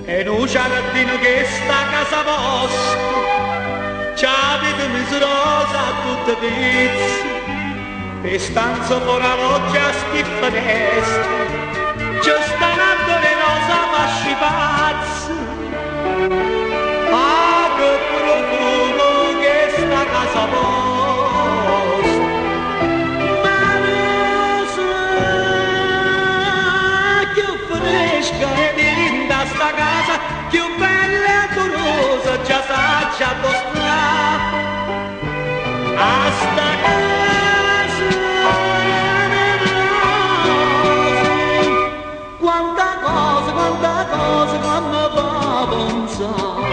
E un giardino che sta a casa vostra, c'ha vita miserosa a tutte pezzi, e stanza fuori la loggia schiffa destra, c'è sta una le rosa fasci pazzi. Ah, che profumo che sta a casa vostra, ma rosa, che fresca e linda sta casa, più bella e amorosa, già sa, già mostrare. A sta casa delle rose, quanta cosa che mi fa pensare.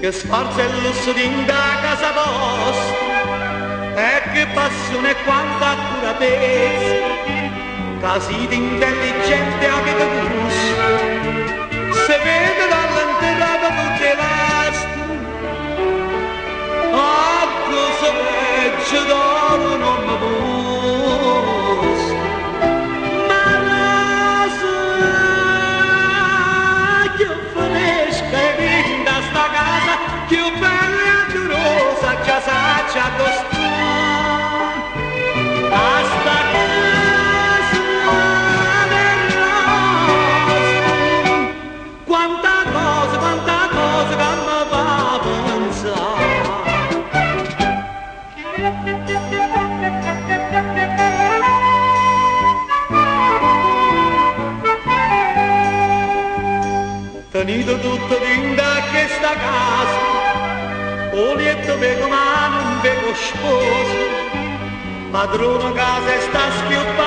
Che sfarzo e lusso dinda a casa vostra, e che passione e quanta accuratezza, che siete intelligente avete gusto, se vede dall'enterrata tutte le lastre. Ah, cosa peggio d'oro non mi posso, ma rosa, che fresca e linda sta casa, più bella e amorosa, già sa, già costruire. A sta casa delle rose, quanta cosa che mi fa pensare. Tenito tutto dentro a questa casa, o lietto vedo ma non vedo sposo, padrone casa sta schioppato